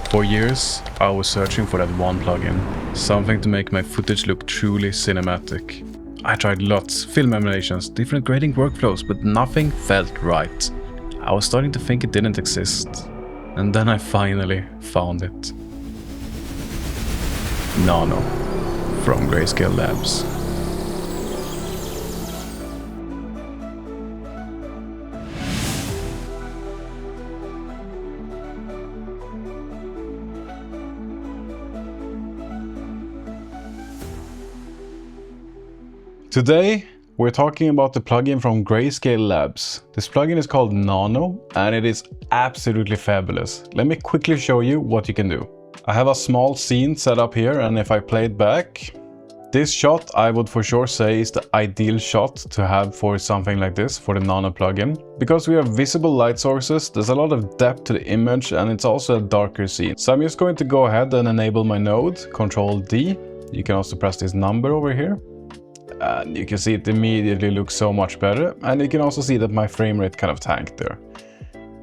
For years, I was searching for that one plugin, something to make my footage look truly cinematic. I tried lots, film emulations, different grading workflows, but nothing felt right. I was starting to think it didn't exist. And then I finally found it. Nano from Greyscalelabs. Today, we're talking about the plugin from Greyscalelabs. This plugin is called Nano, and it is absolutely fabulous. Let me quickly show you what you can do. I have a small scene set up here, and if I play it back, this shot I would for sure say is the ideal shot to have for something like this, for the Nano plugin. Because we have visible light sources, there's a lot of depth to the image, and it's also a darker scene. So I'm just going to go ahead and enable my node, Ctrl D. You can also press this number over here. And you can see it immediately looks so much better, and you can also see that my frame rate kind of tanked there.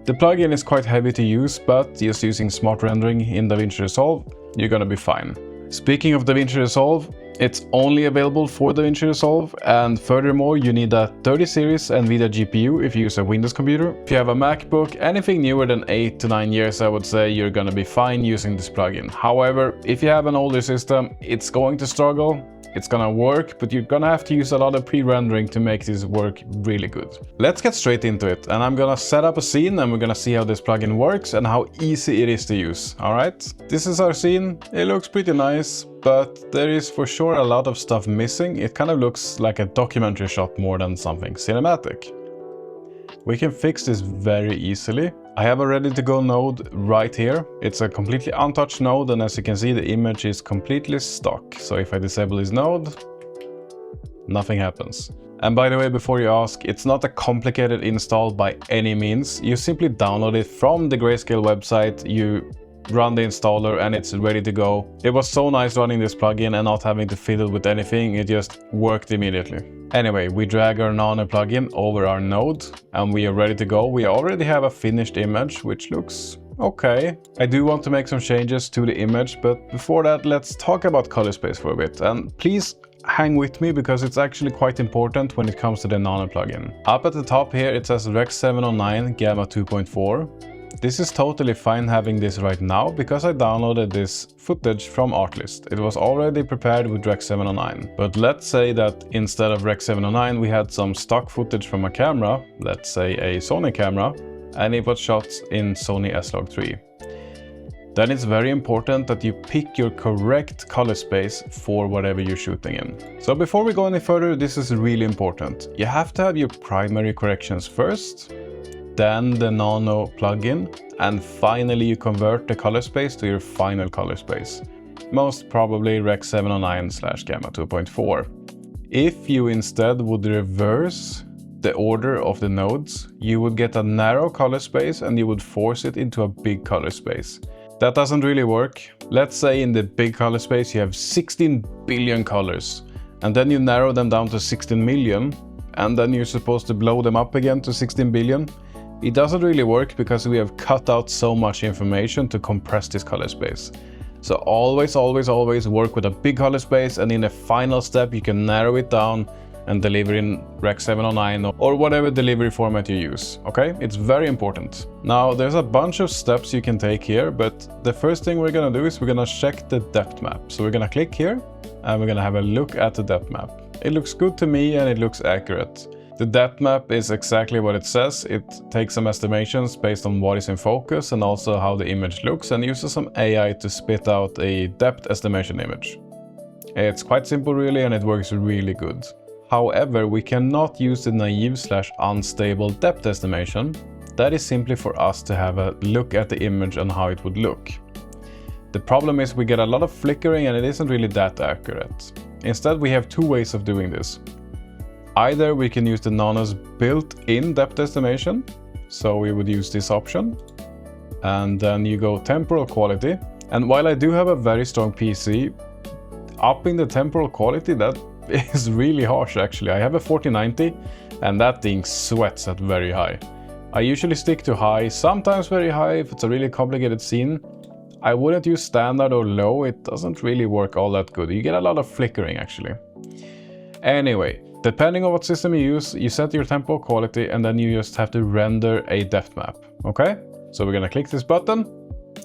The plugin is quite heavy to use, but just using smart rendering in DaVinci Resolve, you're gonna be fine. Speaking of DaVinci Resolve, it's only available for DaVinci Resolve, and furthermore you need a 30 series NVIDIA GPU if you use a Windows computer. If you have a MacBook, anything newer than 8 to 9 years, I would say you're gonna be fine using this plugin. However, if you have an older system, it's going to struggle. It's gonna work, but you're gonna have to use a lot of pre-rendering to make this work really good. Let's get straight into it, and I'm gonna set up a scene and we're gonna see how this plugin works and how easy it is to use, alright? This is our scene. It looks pretty nice, but there is for sure a lot of stuff missing. It kind of looks like a documentary shot more than something cinematic. We can fix this very easily. I have a ready to go node right here. It's a completely untouched node, and as you can see, the image is completely stock. So if I disable this node, nothing happens. And by the way, before you ask, it's not a complicated install by any means. You simply download it from the Grayscale website, you run the installer, and it's ready to go. It was so nice running this plugin and not having to fiddle with anything. It just worked immediately. Anyway, we drag our Nano plugin over our node and we are ready to go. We already have a finished image, which looks okay. I do want to make some changes to the image, but before that, let's talk about color space for a bit. And please hang with me because it's actually quite important when it comes to the Nano plugin. Up at the top here, it says Rec 709 Gamma 2.4. This is totally fine having this right now because I downloaded this footage from Artlist. It was already prepared with Rec 709. But let's say that instead of Rec 709 we had some stock footage from a camera, let's say a Sony camera, and it was shot in Sony S-Log3. Then it's very important that you pick your correct color space for whatever you're shooting in. So before we go any further, this is really important. You have to have your primary corrections first, then the Nano plugin, and finally you convert the color space to your final color space. Most probably Rec 709/Gamma 2.4. If you instead would reverse the order of the nodes, you would get a narrow color space and you would force it into a big color space. That doesn't really work. Let's say in the big color space you have 16 billion colors, and then you narrow them down to 16 million, and then you're supposed to blow them up again to 16 billion. It doesn't really work because we have cut out so much information to compress this color space. So always work with a big color space, and in the final step you can narrow it down and deliver in Rec 709 or whatever delivery format you use, okay? It's very important. Now there's a bunch of steps you can take here, but the first thing we're gonna do is we're gonna check the depth map. So we're gonna click here and we're gonna have a look at the depth map. It looks good to me and it looks accurate. The depth map is exactly what it says. It takes some estimations based on what is in focus and also how the image looks, and uses some AI to spit out a depth estimation image. It's quite simple really, and it works really good. However, we cannot use the naive/unstable depth estimation. That is simply for us to have a look at the image and how it would look. The problem is we get a lot of flickering and it isn't really that accurate. Instead, we have two ways of doing this. Either we can use the Nano's built-in depth estimation, so we would use this option, and then you go temporal quality. And while I do have a very strong PC, upping the temporal quality, that is really harsh actually. I have a 4090 and that thing sweats at very high. I usually stick to high, sometimes very high if it's a really complicated scene. I wouldn't use standard or low, it doesn't really work all that good. You get a lot of flickering actually. Anyway, depending on what system you use, you set your tempo quality and then you just have to render a depth map, okay? So we're gonna click this button,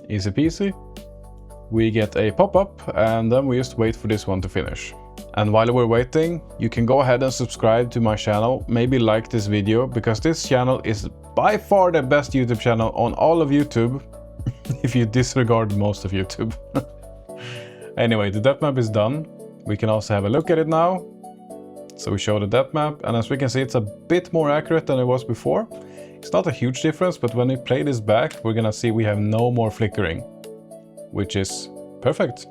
easy peasy. We get a pop-up and then we just wait for this one to finish. And while we're waiting, you can go ahead and subscribe to my channel, maybe like this video, because this channel is by far the best YouTube channel on all of YouTube, if you disregard most of YouTube. Anyway, the depth map is done. We can also have a look at it now. So we show the depth map, and as we can see, it's a bit more accurate than it was before. It's not a huge difference, but when we play this back, we're gonna see we have no more flickering, which is perfect.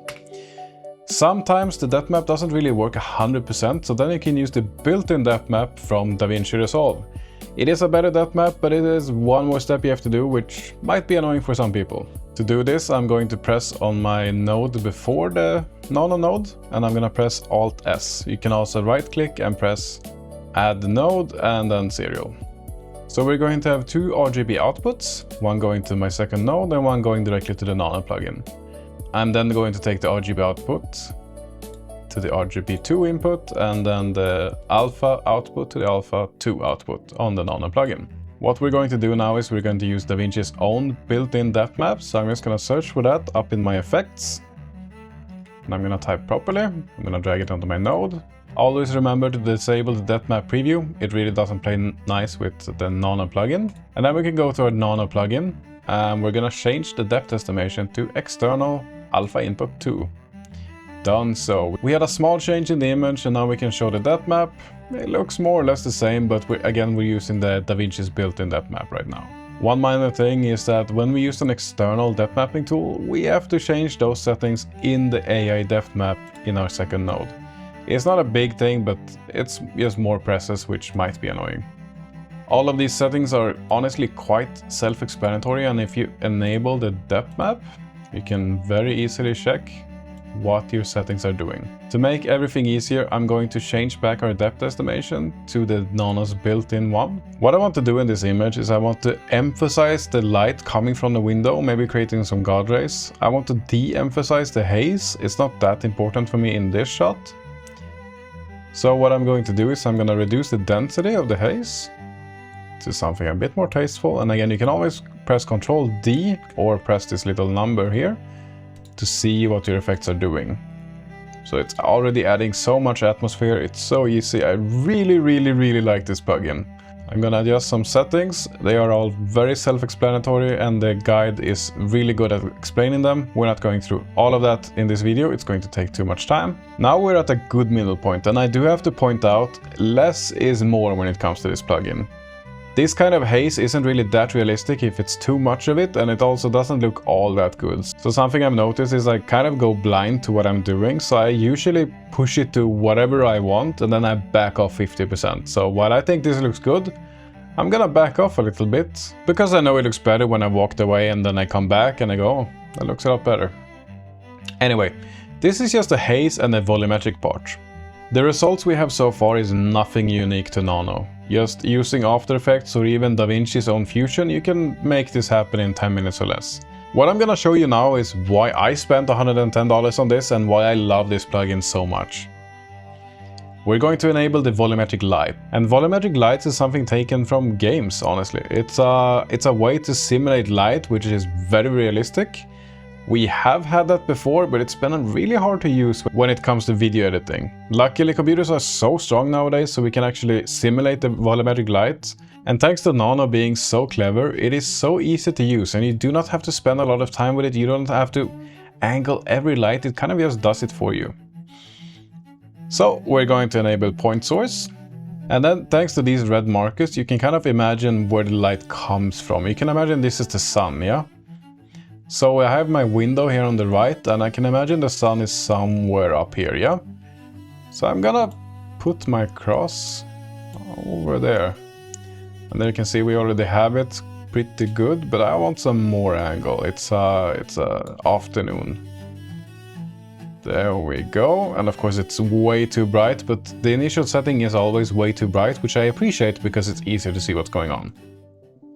Sometimes the depth map doesn't really work 100%, so then you can use the built-in depth map from DaVinci Resolve. It is a better depth map, but it is one more step you have to do, which might be annoying for some people. To do this, I'm going to press on my node before the Nano node, and I'm gonna press Alt-S. You can also right-click and press Add Node and then Serial. So we're going to have two RGB outputs, one going to my second node and one going directly to the Nano plugin. I'm then going to take the RGB output to the RGB2 input and then the alpha output to the alpha 2 output on the Nano plugin. What we're going to do now is we're going to use DaVinci's own built-in depth map, so I'm just going to search for that up in my effects. And I'm going to type properly, I'm going to drag it onto my node. Always remember to disable the depth map preview, it really doesn't play nice with the Nano plugin. And then we can go to our Nano plugin and we're going to change the depth estimation to external alpha input 2. Done so. We had a small change in the image and now we can show the depth map. It looks more or less the same, but we're using the DaVinci's built-in depth map right now. One minor thing is that when we use an external depth mapping tool, we have to change those settings in the AI depth map in our second node. It's not a big thing, but it's just more presses, which might be annoying. All of these settings are honestly quite self-explanatory, and if you enable the depth map, you can very easily check what your settings are doing. To make everything easier, I'm going to change back our depth estimation to the Nano's built-in one. What I want to do in this image is I want to emphasize the light coming from the window, maybe creating some guard rays. I want to de-emphasize the haze. It's not that important for me in this shot. So what I'm going to do is I'm going to reduce the density of the haze to something a bit more tasteful. And again, you can always press Ctrl D or press this little number here to see what your effects are doing. So it's already adding so much atmosphere, it's so easy. I really like this plugin. I'm gonna adjust some settings. They are all very self-explanatory and the guide is really good at explaining them. We're not going through all of that in this video, it's going to take too much time. Now we're at a good middle point, and I do have to point out, less is more when it comes to this plugin. This kind of haze isn't really that realistic if it's too much of it, and it also doesn't look all that good. So something I've noticed is I kind of go blind to what I'm doing, so I usually push it to whatever I want and then I back off 50%. So while I think this looks good, I'm gonna back off a little bit, because I know it looks better when I walked away and then I come back and I go, oh, that looks a lot better. Anyway, this is just a haze and a volumetric part. The results we have so far is nothing unique to Nano. Just using After Effects or even DaVinci's own Fusion, you can make this happen in 10 minutes or less. What I'm gonna show you now is why I spent $110 on this and why I love this plugin so much. We're going to enable the volumetric light. And volumetric lights is something taken from games, honestly. It's a way to simulate light, which is very realistic. We have had that before, but it's been really hard to use when it comes to video editing. Luckily, computers are so strong nowadays, so we can actually simulate the volumetric light. And thanks to Nano being so clever, it is so easy to use, and you do not have to spend a lot of time with it. You don't have to angle every light, it kind of just does it for you. So we're going to enable point source. And then thanks to these red markers, you can kind of imagine where the light comes from. You can imagine this is the sun, yeah? So I have my window here on the right, and I can imagine the sun is somewhere up here, yeah? So I'm gonna put my cross over there. And there you can see we already have it pretty good, but I want some more angle. It's afternoon. There we go. And of course it's way too bright, but the initial setting is always way too bright, which I appreciate because it's easier to see what's going on.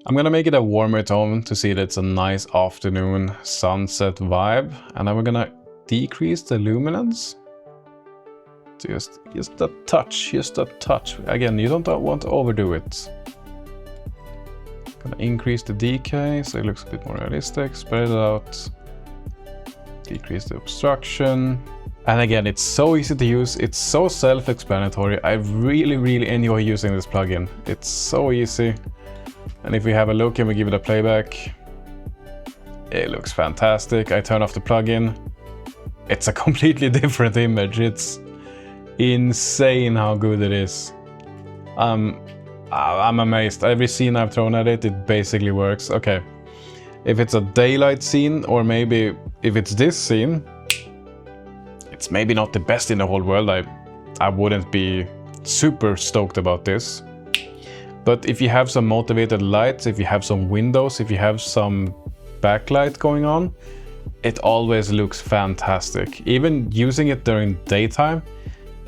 I'm gonna make it a warmer tone to see that it's a nice afternoon sunset vibe. And then we're gonna decrease the luminance. Just a touch, just a touch. Again, you don't want to overdo it. Gonna increase the decay so it looks a bit more realistic. Spread it out. Decrease the obstruction. And again, it's so easy to use. It's so self-explanatory. I really enjoy using this plugin. It's so easy. And if we have a look and we give it a playback, it looks fantastic. I turn off the plugin. It's a completely different image. It's insane how good it is. I'm amazed. Every scene I've thrown at it, it basically works. Okay, if it's a daylight scene, or maybe if it's this scene, it's maybe not the best in the whole world. I wouldn't be super stoked about this. But if you have some motivated lights, if you have some windows, if you have some backlight going on, it always looks fantastic. Even using it during daytime,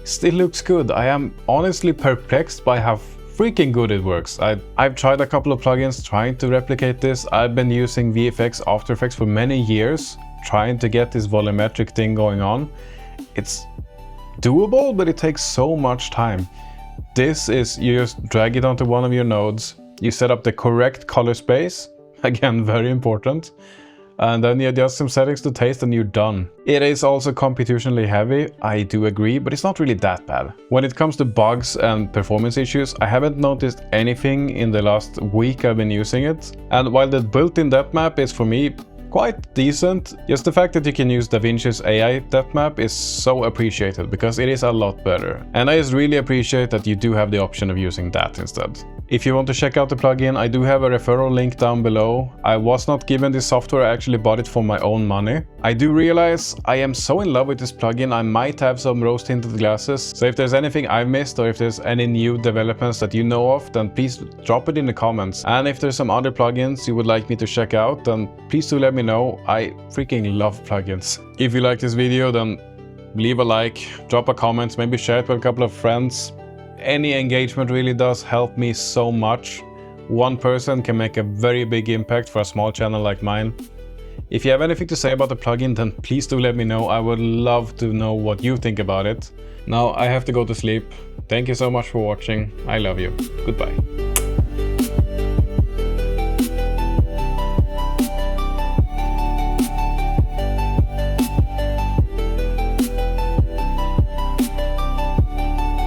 still looks good. I am honestly perplexed by how freaking good it works. I've tried a couple of plugins trying to replicate this. I've been using VFX, After Effects for many years, trying to get this volumetric thing going on. It's doable, but it takes so much time. This is, you just drag it onto one of your nodes, you set up the correct color space, again, very important, and then you adjust some settings to taste and you're done. It is also computationally heavy, I do agree, but it's not really that bad. When it comes to bugs and performance issues, I haven't noticed anything in the last week I've been using it. And while the built-in depth map is for me quite decent, just the fact that you can use DaVinci's AI depth map is so appreciated, because it is a lot better. And I just really appreciate that you do have the option of using that instead. If you want to check out the plugin, I do have a referral link down below. I was not given this software, I actually bought it for my own money. I do realize I am so in love with this plugin, I might have some rose-tinted glasses. So if there's anything I've missed, or if there's any new developments that you know of, then please drop it in the comments. And if there's some other plugins you would like me to check out, then please do let me know. I freaking love plugins. If you like this video, then leave a like, drop a comment, maybe share it with a couple of friends. Any engagement really does help me so much. One person can make a very big impact for a small channel like mine. If you have anything to say about the plugin, then please do let me know. I would love to know what you think about it. Now I have to go to sleep. Thank you so much for watching. I love you. Goodbye.